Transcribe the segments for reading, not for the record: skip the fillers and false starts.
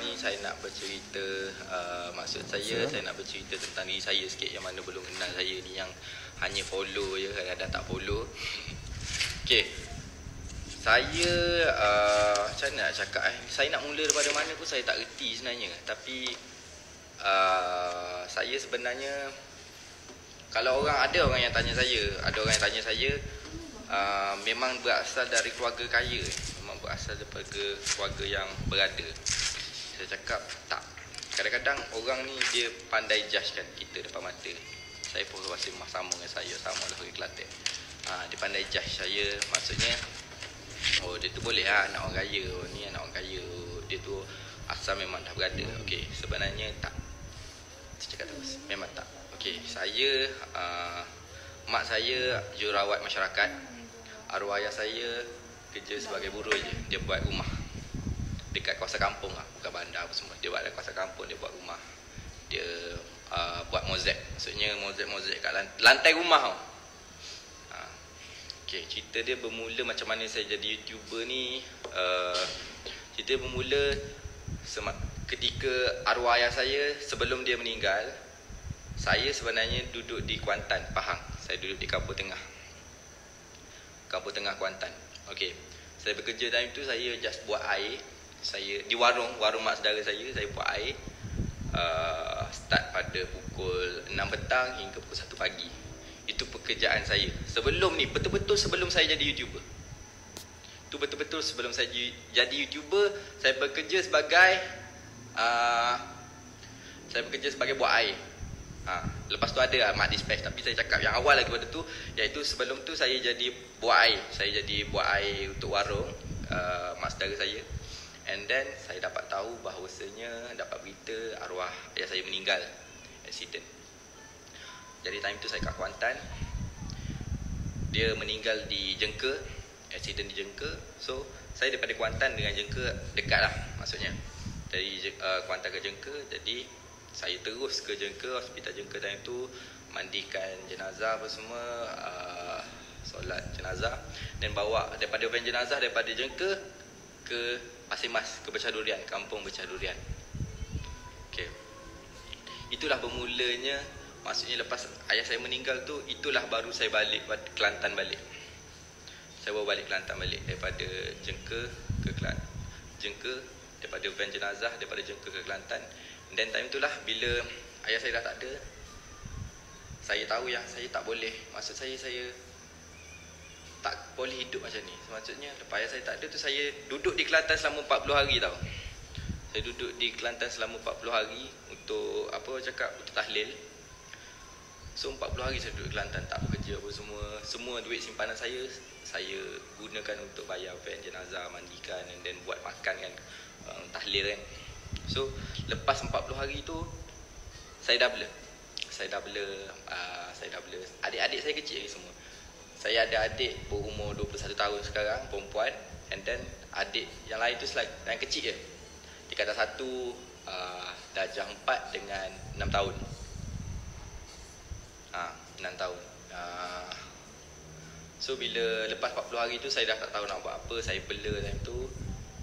Ni saya nak bercerita, maksud saya nak bercerita tentang diri saya sikit yang mana belum kenal saya ni, yang hanya follow je, kadang-kadang tak follow. Okay, saya macam mana nak cakap saya nak mula daripada mana pun saya tak reti sebenarnya. Tapi saya sebenarnya, kalau ada orang yang tanya saya, memang berasal dari keluarga kaya, memang berasal daripada keluarga yang berada. Saya cakap tak. Kadang-kadang orang ni dia pandai judge kan kita depan mata. Saya pun rasa sama dengan saya, sama lah orang Kelantan. Dia pandai judge saya, maksudnya oh dia tu boleh lah anak orang kaya, oh, ni anak orang kaya, dia tu asal memang dah berada. Okey, sebenarnya tak. Saya cakap terus, memang tak. Okey, saya mak saya jururawat masyarakat. Arwah ayah saya kerja sebagai buruh je. Dia buat rumah dekat kawasan kampung lah, bukan bandar apa semua. Dia buat dekat kawasan kampung, dia buat rumah. Dia buat mozaik. Maksudnya mozaik kat lantai rumah tau. Okey, cerita dia bermula macam mana saya jadi YouTuber ni. Cerita bermula ketika arwah ayah saya sebelum dia meninggal. Saya sebenarnya duduk di Kuantan, Pahang. Saya duduk di Kampung Tengah Kuantan. Okey, saya bekerja time tu, saya just buat air. Saya di warung mak saudara saya buat air. Start pada pukul 6 petang hingga pukul 1 pagi. Itu pekerjaan saya. Sebelum ni, betul-betul sebelum saya jadi YouTuber. Itu betul-betul sebelum saya jadi YouTuber, saya bekerja sebagai buat air. Lepas tu ada mak dispatch, tapi saya cakap yang awal lagi pada tu, iaitu sebelum tu saya jadi buat air. Saya jadi buat air untuk warung mak saudara saya. And then saya dapat tahu bahawasanya, dapat berita arwah ayah saya meninggal, accident. Jadi time tu saya kat Kuantan. Dia meninggal di Jengka, accident di Jengka. So saya daripada Kuantan dengan Jengka dekat lah, maksudnya dari Kuantan ke Jengka. Jadi saya terus ke Jengka, hospital Jengka time tu, mandikan jenazah apa semua, solat jenazah, dan bawa daripada van jenazah daripada Jengka ke Pasir Mas, ke Becah Durian, kampung Becah Durian. Okay, itulah bermulanya. Maksudnya lepas ayah saya meninggal tu, itulah baru saya balik Kelantan balik. Saya bawa balik Kelantan balik daripada Jengka ke Jengka, daripada van jenazah daripada Jengka ke Kelantan. Dan time itulah bila ayah saya dah tak ada, saya tahu yang saya tak boleh. Maksud saya tak boleh hidup macam ni. Maksudnya lepas ayah saya tak ada tu, saya duduk di Kelantan selama 40 hari tau. Saya duduk di Kelantan selama 40 hari untuk untuk tahlil. So 40 hari saya duduk di Kelantan, tak bekerja apa semua. Semua duit simpanan saya gunakan untuk bayar van jenazah, mandikan, and then buat makan kan, tahlil kan. So lepas 40 hari tu saya dah blur. Adik-adik saya kecil lagi semua. Saya ada adik berumur 21 tahun sekarang, perempuan. And then adik yang lain tu yang kecil je. Dia kata satu darjah 4 dengan 6 tahun. 6 tahun. So bila lepas 40 hari tu, saya dah tak tahu nak buat apa. Saya blur time tu.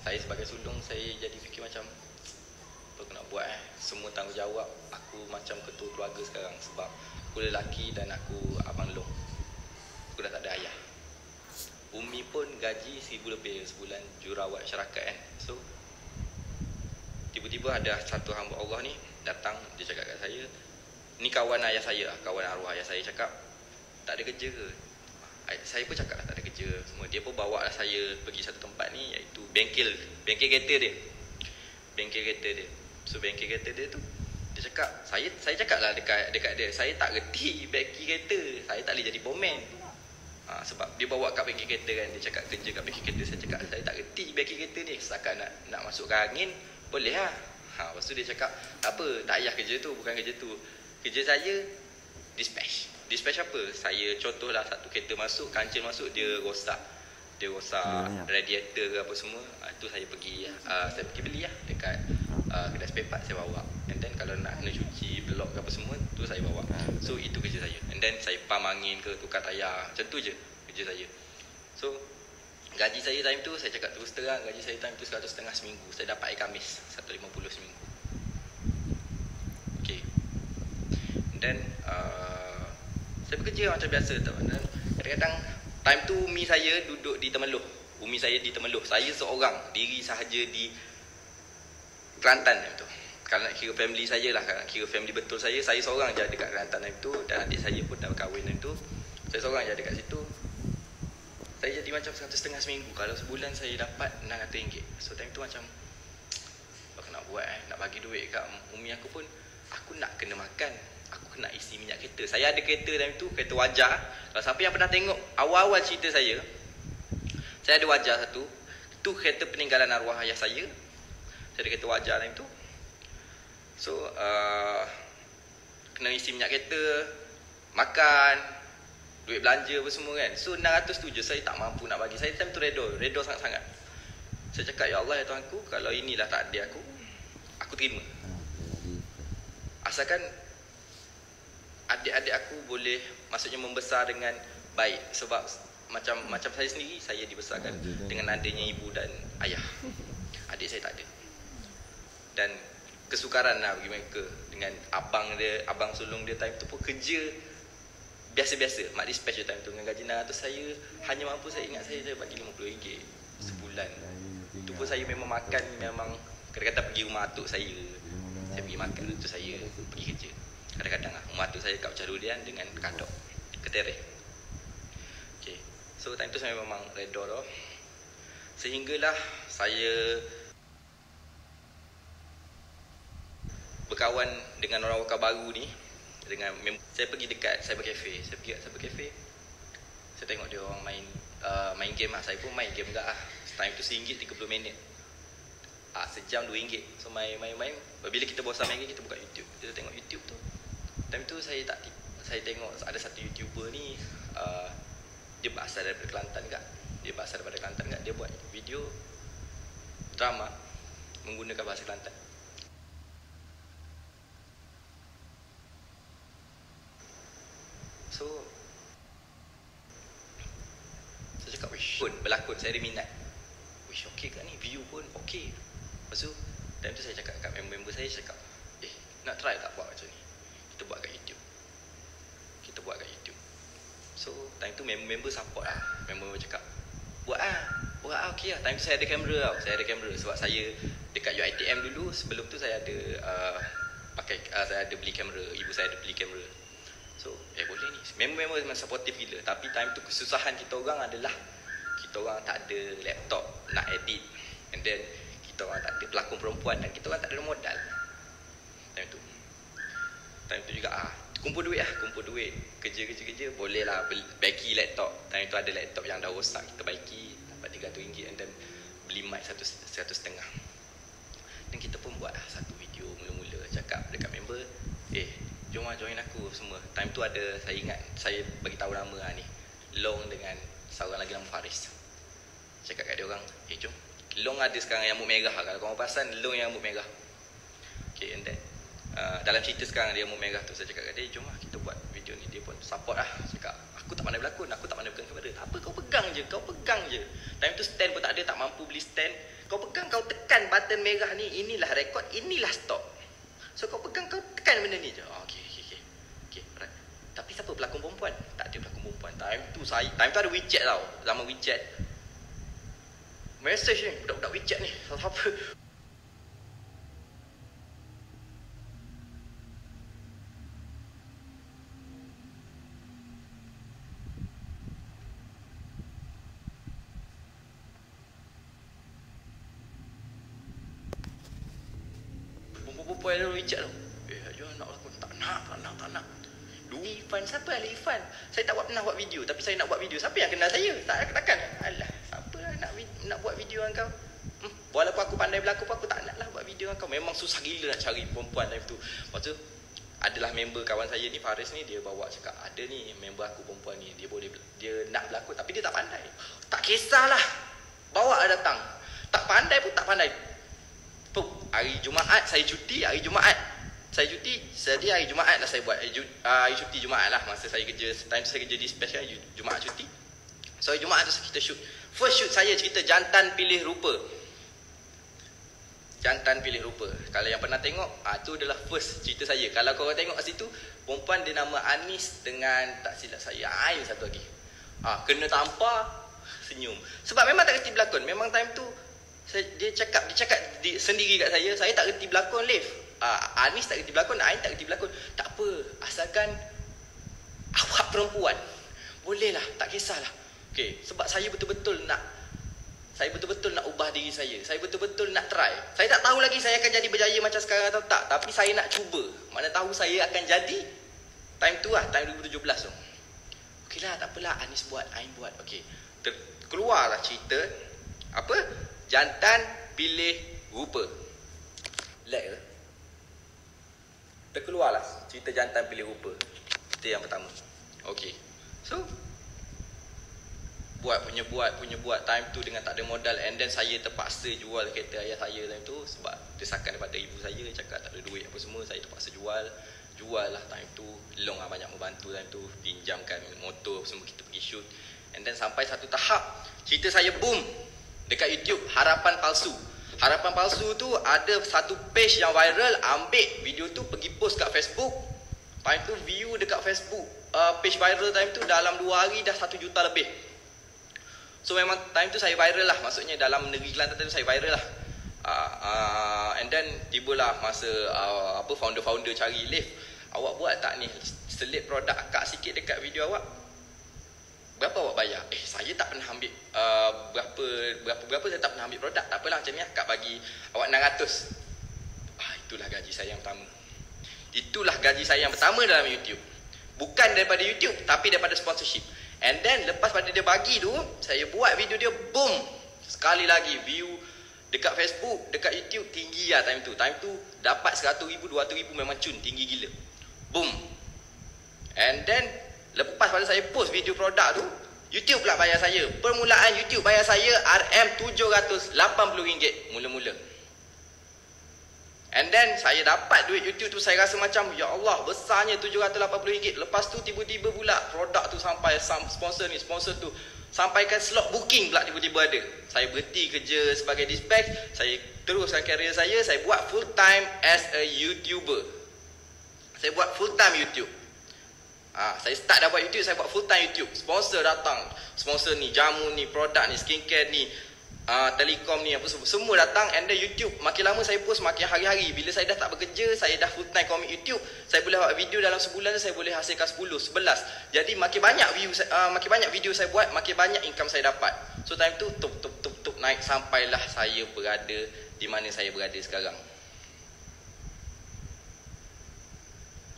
Saya sebagai sulung, saya jadi fikir macam, apa aku nak buat semua tanggungjawab aku macam ketua keluarga sekarang. Sebab aku lelaki dan aku abang long. Aku dah tak ada ayah. Umi pun gaji 1,000 lebih sebulan, jururawat masyarakat kan. So tiba-tiba ada satu hamba Allah ni datang, dia cakap kat saya, ni kawan ayah saya, kawan arwah ayah saya, cakap tak ada kerja ke? Saya pun cakap tak ada kerja semua. Dia pun bawa lah saya pergi satu tempat ni, iaitu bengkel kereta dia. So bengkel kereta dia tu, dia cakap, saya cakap lah dekat dia, saya tak reti bengkel kereta, saya tak boleh jadi pomen. Sebab dia bawa kat bengkel kereta kan, dia cakap kerja kat bengkel kereta. Saya cakap saya tak reti bengkel kereta ni, setakat nak masukkan angin boleh lah. Lepas tu dia cakap tak apa, tak payah kerja tu, bukan kerja tu. Kerja saya dispatch apa? Saya contohlah satu kereta masuk, kancil masuk, dia rosak radiator ke apa semua. Itu saya pergi beli lah dekat kedai spare part, saya bawa. And then kalau nak kena cuci blok ke apa semua, tu saya bawa. So itu kerja saya. And then saya pam angin ke, tukar tayar, macam tu je kerja saya. So Gaji saya time tu, saya cakap terus terang, gaji saya time tu 150 seminggu. Saya dapat hari Khamis 150 seminggu. Okay. Dan saya bekerja macam biasa tau. Dan kadang-kadang time tu umi saya duduk di Temeloh. Umi saya di Temeloh. Saya seorang diri sahaja di Kelantan time tu. Kalau nak kira family saya lah, kalau nak kira family betul saya seorang je dekat Kelantan time tu. Dan adik saya pun dah berkahwin time tu. Saya seorang je dekat situ. Saya jadi macam 150 seminggu. Kalau sebulan saya dapat RM600. So time tu macam apa nak buat nak bagi duit kat umi aku pun, aku nak kena makan, aku kena isi minyak kereta. Saya ada kereta time tu, kereta Wajah. Kalau siapa yang pernah tengok awal-awal cerita saya ada Wajah satu. Tu kereta peninggalan arwah ayah saya. Saya ada kereta Wajah time tu. So kena isi minyak kereta, makan, duit belanja apa semua kan. So 600 tu je saya tak mampu nak bagi. Saya time tu redor sangat-sangat. Saya cakap, ya Allah ya Tuhanku, kalau inilah takdir aku terima. Asalkan adik-adik aku boleh, maksudnya membesar dengan baik. Sebab macam saya sendiri, saya dibesarkan dengan adanya ibu dan ayah. Adik saya tak ada. Dan kesukaran lah bagi mereka. Dengan abang sulung dia time tu pun kerja biasa-biasa, mak dispatch je time tu. Dengan gaji 600 saya hanya mampu, saya ingat saya bagi RM50 sebulan. Tu pun saya memang makan, memang kadang-kadang pergi rumah atuk saya. Saya pergi makan, tu saya pergi kerja. Kadang-kadang lah, rumah atuk saya kat Pucat Durian dengan Kadok, Ketereh. Okay. So time tu saya memang redor tau. Sehinggalah saya berkawan dengan orang wakar baru ni. Saya pergi dekat Cyber Cafe. Saya pergi kat Cyber Cafe. Saya tengok dia orang main game lah. Saya pun main game juga lah. Time tu RM1 30 minit. Sejam RM2. So main. Bila kita bosan main game, kita buka YouTube. Kita tengok YouTube tu. Time tu saya tengok ada satu YouTuber ni, dia berasal daripada Kelantan juga. Dia buat video drama menggunakan bahasa Kelantan. So saya cakap, wish pun berlakon, saya ada minat. Wish okey kat ni, view pun okey. Lepas tu time tu saya cakap kat member-member saya, cakap, nak try tak buat macam ni? Kita buat kat YouTube. So time tu member support lah. Member cakap, buat okey lah. Time tu saya ada kamera tau. Sebab saya dekat UiTM dulu. Sebelum tu saya ada saya ada beli kamera. Ibu saya ada beli kamera. So, boleh ni. Member memang supportive gila. Tapi time tu kesusahan kita orang adalah kita orang tak ada laptop nak edit. And then kita orang tak ada pelakon perempuan dan kita orang tak ada modal. Time tu juga kumpul duit. Kerja. Boleh lah baiki laptop. Time tu ada laptop yang dah rosak, kita baiki dapat RM300 and then beli mic 1.5. Dan kita pun buat satu video mula-mula, cakap dekat member, jom lah join aku semua. Time tu ada, saya ingat, saya bagi tahu nama ni, Long dengan seorang lagi nama Faris. Cakap kat dia orang, jom. Long ada sekarang yang rambut merah. Kalau korang perasan, Long yang rambut merah. Okay, and then dalam cerita sekarang dia rambut merah tu, saya cakap kat dia, jom lah kita buat video ni. Dia pun support lah. Cakap, aku tak pandai berlakon, aku tak pandai pegang kamera. Tak apa, kau pegang je. Time tu stand pun tak ada, tak mampu beli stand. Kau pegang, kau tekan button merah ni, inilah record, inilah stop. So kau pegang, kau tekan benda ni je. Okay, right. Tapi siapa pelakon perempuan? Tak ada pelakon perempuan. Time tu ada WeChat tau. Zaman WeChat. Message ni, budak-budak WeChat ni. Siapa? Perempuan ada WeChat tau. Jom nak lakon. Tak nak. Irfan, siapa Ali Irfan? Saya tak pernah buat video, tapi saya nak buat video. Siapa yang kenal saya? Takkan. Alah, siapa lah nak buat video dengan kau? Walaupun aku pandai berlakon pun, aku tak nak lah buat video dengan kau. Memang susah gila nak cari perempuan time tu. Lepas tu adalah member kawan saya ni, Faris ni, dia bawa cakap, ada ni member aku perempuan ni, dia nak berlakon tapi dia tak pandai. Tak kisahlah, bawa lah datang. Tak pandai pun tak pandai. Hari Jumaat saya cuti, hari Jumaat lah saya buat. Hari cuti Jumaat lah, masa saya kerja, time saya kerja dispatch kan, Jumaat cuti. So hari Jumaat tu kita shoot. First shoot saya cerita Jantan Pilih Rupa. Jantan Pilih Rupa. Kalau yang pernah tengok, tu adalah first cerita saya. Kalau korang tengok kat situ, perempuan dia nama Anis dengan tak silap saya Ain satu lagi. Kena tampar, senyum. Sebab memang tak kerti berlakon. Memang time tu dia cakap sendiri kat saya tak kerti berlakon, Leif. Anis tak kerti berlakon, Ain tak kerti berlakon. Tak apa, asalkan awak perempuan, bolehlah, tak kisahlah. Okey, sebab saya betul-betul nak ubah diri saya. Saya betul-betul nak try. Saya tak tahu lagi saya akan jadi berjaya macam sekarang atau tak, tapi saya nak cuba. Mana tahu saya akan jadi. Time tu lah, time 2017 tu. Okeylah, tak apalah, Anis buat, Ain buat. Okey. Keluarlah cerita apa? Jantan Pilih Rupa. Like ke? Terkeluarlah cerita Jantan Pilih Rupa. Itu yang pertama. Okey. So buat time tu dengan tak ada modal, and then saya terpaksa jual kereta ayah saya time tu sebab desakan daripada ibu saya cakap tak ada duit apa semua. Saya terpaksa jual lah time tu. Long lah banyak membantu time tu, pinjamkan motor semua, kita pergi shoot. And then sampai satu tahap cerita saya boom dekat YouTube, Harapan Palsu. Harapan Palsu tu ada satu page yang viral, ambil video tu pergi post kat Facebook. Time tu view dekat Facebook, page viral time tu dalam 2 hari dah 1 juta lebih. So memang time tu saya viral lah, maksudnya dalam negeri Kelantan tu saya viral lah. And then tibalah masa founder-founder cari, Leif, awak buat tak ni selip produk akak sikit dekat video awak? Berapa awak bayar? Saya tak pernah ambil berapa saya tak pernah ambil produk. Tak apalah, macam ni akak bagi awak 600. Itulah gaji saya yang pertama. Itulah gaji saya yang pertama dalam YouTube. Bukan daripada YouTube, tapi daripada sponsorship. And then lepas pada dia bagi tu, saya buat video dia, boom. Sekali lagi view dekat Facebook, dekat YouTube tinggi lah time tu. Time tu dapat 100,000, 200,000 memang cun, tinggi gila. Boom. And then lepas pada saya post video produk tu, YouTube pula bayar saya. Permulaan YouTube bayar saya RM780 mula-mula. And then saya dapat duit YouTube tu, saya rasa macam ya Allah, besarnya RM780. Lepas tu tiba-tiba pula produk tu sampai sponsor ni, sponsor tu sampaikan slot booking pula tiba-tiba ada. Saya berhenti kerja sebagai dispatch, saya teruskan karier saya buat full time as a YouTuber. Saya buat full time YouTube. Saya start dah buat YouTube, saya buat full time YouTube. Sponsor datang, sponsor ni, jamu ni, produk ni, skincare ni, telekom ni, apa semua datang. And then YouTube makin lama saya post makin hari-hari. Bila saya dah tak bekerja, saya dah full time komik YouTube, saya boleh buat video dalam sebulan tu saya boleh hasilkan 10, 11. Jadi makin banyak video saya buat, makin banyak income saya dapat. So time tu tup naik sampailah saya berada di mana saya berada sekarang.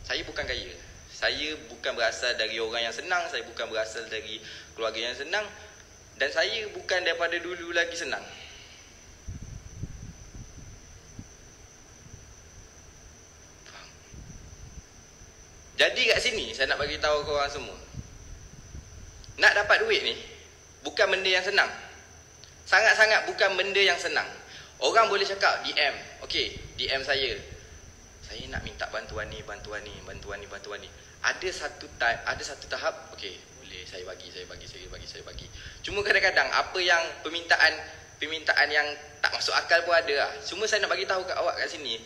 Saya bukan kaya. Saya bukan berasal dari orang yang senang, saya bukan berasal dari keluarga yang senang. Dan saya bukan daripada dulu lagi senang. Faham? Jadi kat sini saya nak bagi tahu korang semua, nak dapat duit ni bukan benda yang senang. Sangat-sangat bukan benda yang senang. Orang boleh cakap DM, okey, DM saya nak minta bantuan ni. Ada satu tahap, okey, boleh saya bagi. Cuma kadang-kadang apa yang permintaan yang tak masuk akal pun ada lah. Cuma saya nak bagi tahu kat awak kat sini,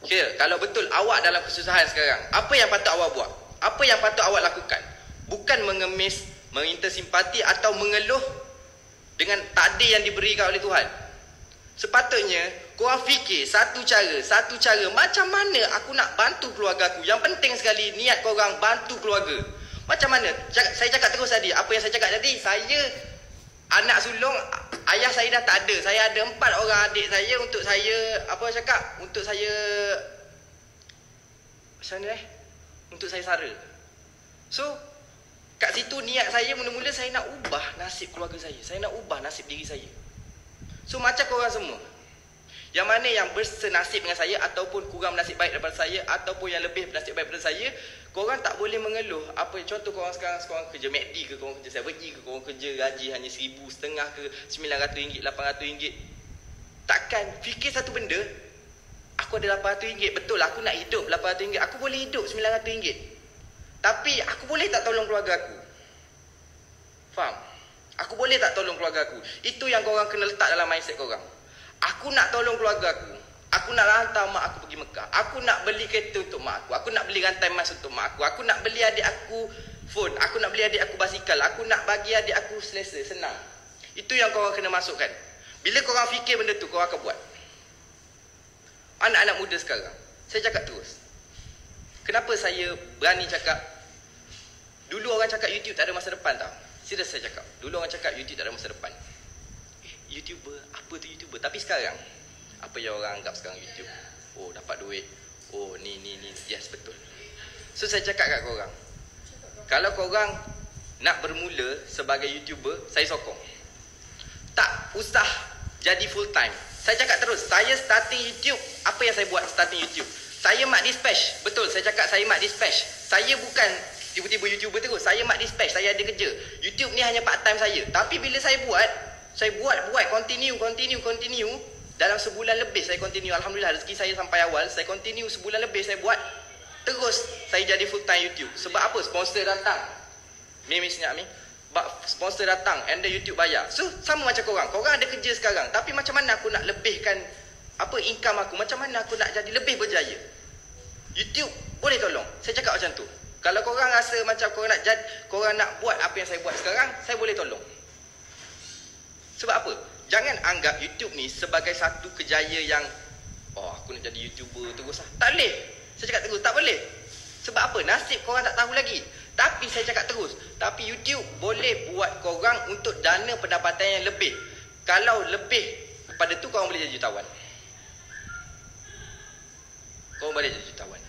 okay, kalau betul awak dalam kesusahan sekarang, apa yang patut awak buat? Apa yang patut awak lakukan? Bukan mengemis, meminta simpati atau mengeluh dengan takdir yang diberikan oleh Tuhan. Sepatutnya korang fikir satu cara macam mana aku nak bantu keluarga aku. Yang penting sekali niat korang bantu keluarga. Macam mana? Saya cakap terus tadi, apa yang saya cakap tadi, saya anak sulung, ayah saya dah tak ada. Saya ada 4 orang adik saya untuk saya, untuk saya, macam mana untuk saya sara. So kat situ niat saya mula-mula saya nak ubah nasib keluarga saya. Saya nak ubah nasib diri saya. So macam korang semua, yang mana yang bersenasib dengan saya ataupun kurang nasib baik daripada saya ataupun yang lebih nasib baik daripada saya, korang tak boleh mengeluh. Apa contoh korang sekarang, korang kerja McD ke, korang kerja 7E ke, korang kerja gaji hanya RM1,500 ke, RM900, RM800. Takkan fikir satu benda, aku ada RM800, betul aku nak hidup RM800, aku boleh hidup RM900. Tapi aku boleh tak tolong keluarga aku? Faham? Aku boleh tak tolong keluarga aku? Itu yang korang kena letak dalam mindset korang. Aku nak tolong keluarga aku. Aku nak hantar mak aku pergi Mekah. Aku nak beli kereta untuk mak aku. Aku nak beli rantai emas untuk mak aku. Aku nak beli adik aku phone. Aku nak beli adik aku basikal. Aku nak bagi adik aku selesa, senang. Itu yang korang kena masukkan. Bila korang fikir benda tu, korang akan buat. Anak-anak muda sekarang, saya cakap terus. Kenapa saya berani cakap? Dulu orang cakap YouTube tak ada masa depan tau. Serius saya cakap. Dulu orang cakap YouTube tak ada masa depan. YouTuber, apa tu YouTuber? Tapi sekarang, apa yang orang anggap sekarang YouTube? Oh, dapat duit. Oh, ni. Yes, betul. So, saya cakap kat korang. Kalau korang nak bermula sebagai YouTuber, saya sokong. Tak usah jadi full time. Saya cakap terus, saya starting YouTube. Apa yang saya buat starting YouTube? Saya mak dispatch. Betul, saya cakap saya mak dispatch. Saya bukan tiba-tiba YouTuber terus. Saya mak dispatch, saya ada kerja. YouTube ni hanya part time saya. Tapi bila saya buat continue. Dalam sebulan lebih saya continue. Alhamdulillah rezeki saya sampai awal. Saya continue sebulan lebih saya buat. Terus saya jadi full time YouTube. Sebab apa? Sponsor datang. Mimi senyap ni. Sponsor datang and the YouTube bayar. So sama macam korang. Korang ada kerja sekarang. Tapi macam mana aku nak lebihkan income aku? Macam mana aku nak jadi lebih berjaya? YouTube boleh tolong. Saya cakap macam tu. Kalau korang rasa macam korang nak buat apa yang saya buat sekarang, saya boleh tolong. Sebab apa? Jangan anggap YouTube ni sebagai satu kejayaan yang aku nak jadi YouTuber terus lah. Tak boleh. Saya cakap terus, tak boleh. Sebab apa? Nasib korang tak tahu lagi. Tapi saya cakap terus, tapi YouTube boleh buat korang untuk dana pendapatan yang lebih. Kalau lebih pada tu, korang boleh jadi jutawan. Korang boleh jadi jutawan.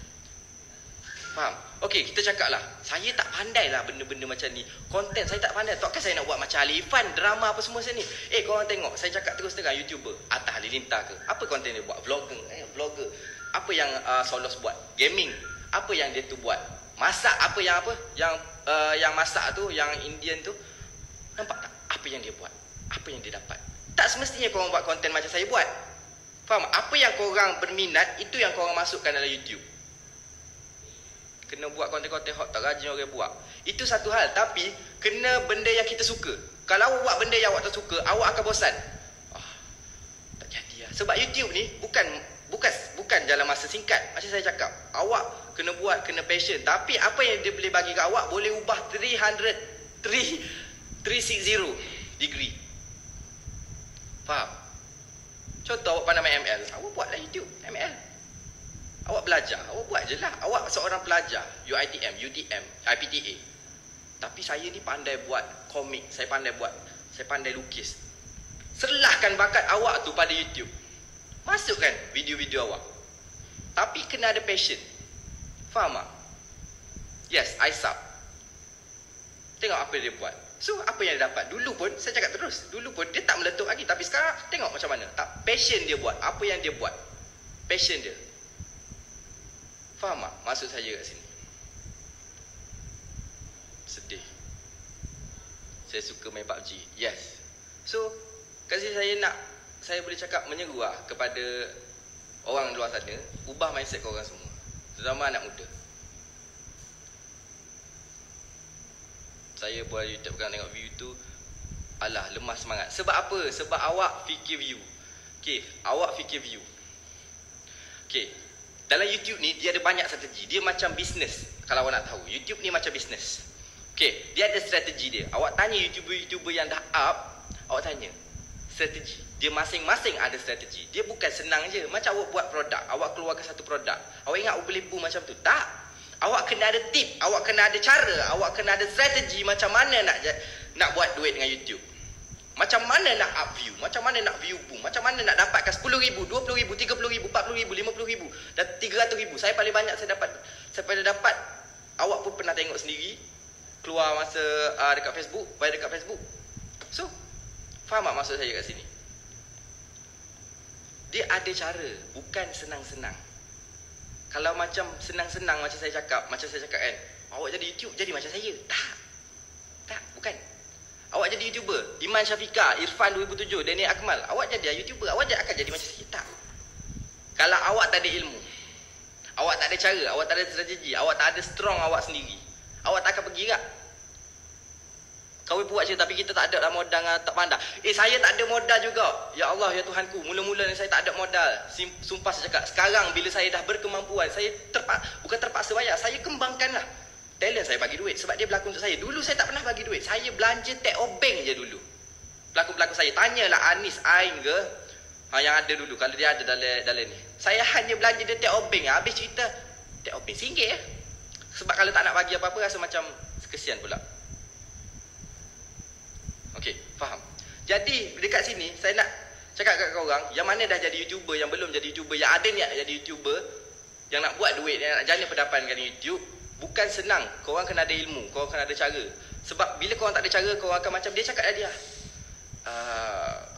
Faham? Okey, kita cakap lah. Saya tak pandai lah benda-benda macam ni. Konten saya tak pandai. Takkan saya nak buat macam Ali Irfan, drama apa semua macam ni. Korang tengok. Saya cakap terus terang, YouTuber. Atta Halilintar ke? Apa konten dia buat? Vlogger. Vlogger. Apa yang Solos buat? Gaming. Apa yang dia tu buat? Masak. Yang masak tu, yang Indian tu. Nampak tak? Apa yang dia buat? Apa yang dia dapat? Tak semestinya korang buat konten macam saya buat. Faham? Apa yang korang berminat, itu yang korang masukkan dalam YouTube. Kena buat konten-konten hot, tak rajin orang buat. Itu satu hal. Tapi kena benda yang kita suka. Kalau awak buat benda yang awak tak suka, awak akan bosan. Tak jadi lah. Sebab YouTube ni bukan jalan masa singkat. Macam saya cakap, awak kena buat, kena passion. Tapi apa yang dia boleh bagi kat awak, boleh ubah 360 degree. Faham? Contoh, awak pandai main ML, awak buatlah YouTube ML. Awak belajar, awak buat je lah. Awak seorang pelajar UiTM, UDM, IPTA. Tapi saya ni pandai buat komik, saya pandai lukis. Serlahkan bakat awak tu pada YouTube. Masukkan video-video awak. Tapi kena ada passion. Faham tak? Yes, I sub. Tengok apa dia buat. So, apa yang dia dapat? Dulu pun, saya cakap terus, dulu pun dia tak meletup lagi. Tapi sekarang, tengok macam mana. Tak, passion dia buat. Apa yang dia buat. Passion dia. Faham tak maksud saya kat sini? Sedih. Saya suka main PUBG. Yes. So, kat sini saya boleh cakap menyeru lah kepada orang luar sana, ubah mindset korang semua. Terutama anak muda. Saya buat YouTube, kan tengok view tu, alah, lemah semangat. Sebab apa? Sebab awak fikir view. Awak fikir view. Dalam YouTube ni, dia ada banyak strategi. Dia macam bisnes. Kalau awak nak tahu, YouTube ni macam bisnes. Dia ada strategi dia. Awak tanya YouTuber-YouTuber yang dah up, awak tanya strategi. Dia masing-masing ada strategi. Dia bukan senang je. Macam awak buat produk, awak keluarkan satu produk. Awak ingat awak boleh boom macam tu? Tak. Awak kena ada tip, awak kena ada cara, awak kena ada strategi macam mana nak buat duit dengan YouTube. Macam mana nak up view, macam mana nak view boom, macam mana nak dapatkan 10,000, 20,000, 30,000, 40,000, 50,000 dan 300,000. Saya paling banyak saya dapat, awak pun pernah tengok sendiri, keluar masa dekat Facebook, bayar dekat Facebook. So, faham tak maksud saya kat sini? Dia ada cara, bukan senang-senang. Kalau macam senang-senang macam saya cakap kan, awak jadi YouTube jadi macam saya. Tak, bukan. Awak jadi YouTuber, Iman Syafiqah, Irfan 2007, Daniel Akmal, awak jadi YouTuber, awak akan jadi macam saya. Tak. Kalau awak tak ada ilmu, awak tak ada cara, awak tak ada strategi, awak tak ada strong awak sendiri, awak tak akan pergi tak? Kau buat je tapi kita tak ada lah modal dengan tak pandai. Saya tak ada modal juga. Ya Allah, ya Tuhanku. Mula-mula ni saya tak ada modal. Sumpah saya cakap. Sekarang bila saya dah berkemampuan, saya bukan terpaksa bayar. Saya kembangkanlah. Talent saya bagi duit sebab dia berlakon untuk saya. Dulu saya tak pernah bagi duit. Saya belanja take off bank je dulu. Pelakon-pelakon saya. Tanyalah Anis, Ain ke. Yang ada dulu. Kalau dia ada dalam ni. Saya hanya belanja dia take off bank. Habis cerita. Take off bank RM1 ya. Sebab kalau tak nak bagi apa-apa, rasa macam kesian pula. Okey, faham. Jadi dekat sini saya nak cakap kat korang yang mana dah jadi YouTuber, yang belum jadi YouTuber, yang ada niat jadi YouTuber, yang nak buat duit, yang nak jana pendapatan dengan YouTube, bukan senang. Korang kena ada ilmu, korang kena ada cara. Sebab bila korang tak ada cara, korang akan macam dia cakap tadi lah.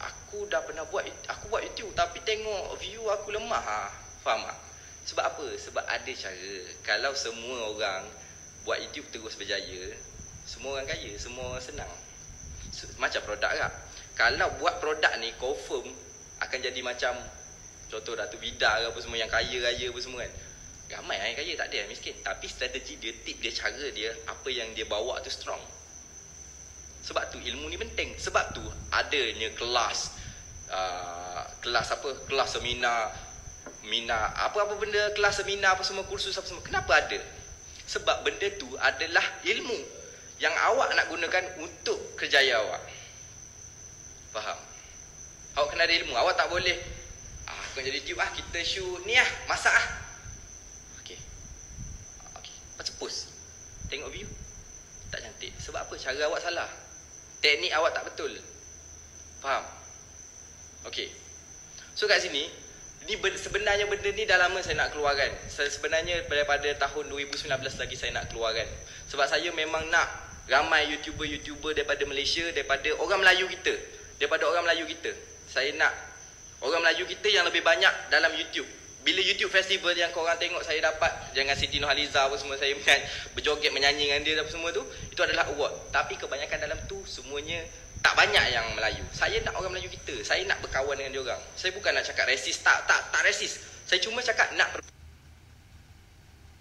Aku dah pernah buat, aku buat YouTube tapi tengok view aku lemah ha. Faham tak? Sebab apa? Sebab ada cara. Kalau semua orang buat YouTube terus berjaya, semua orang kaya, semua orang senang. Macam produk tak? Kalau buat produk ni confirm akan jadi macam contoh Datuk Vida ke apa semua yang kaya-raya apa semua kan. Ramai yang kaya, tak ada yang miskin. Tapi strategi dia, tip dia, cara dia, apa yang dia bawa tu strong. Sebab tu ilmu ni penting. Sebab tu adanya kelas kelas seminar, apa-apa benda, kelas seminar apa semua, kursus apa semua. Kenapa ada? Sebab benda tu adalah ilmu yang awak nak gunakan untuk kerjaya awak. Faham? Awak kena ada ilmu. Awak tak boleh aku jadi YouTube kita shoot ni masak Okey. Suppose tengok view tak cantik. Sebab apa? Cara awak salah. Teknik awak tak betul. Faham? Okey. So kat sini sebenarnya benda ni dah lama saya nak keluarkan. Sebenarnya daripada tahun 2019 lagi saya nak keluarkan. Sebab saya memang nak ramai YouTuber daripada Malaysia, daripada orang Melayu kita. Saya nak orang Melayu kita yang lebih banyak dalam YouTube. Bila YouTube festival yang korang tengok saya dapat dengan Siti Nurhaliza apa semua, saya berjoget menyanyi dengan dia apa semua tu, itu adalah award. Tapi kebanyakan dalam tu semuanya tak banyak yang Melayu. Saya nak orang Melayu kita. Saya nak berkawan dengan dia orang. Saya bukan nak cakap resis, tak resis. Saya cuma cakap nak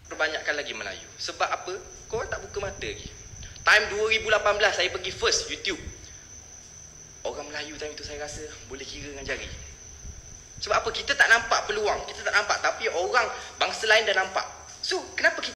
perbanyakkan lagi Melayu. Sebab apa? Korang tak buka mata lagi. Time 2018 saya pergi first YouTube. Orang Melayu time itu saya rasa boleh kira dengan jari. Sebab apa? Kita tak nampak peluang. Kita tak nampak. Tapi orang bangsa lain dah nampak. So, kenapa kita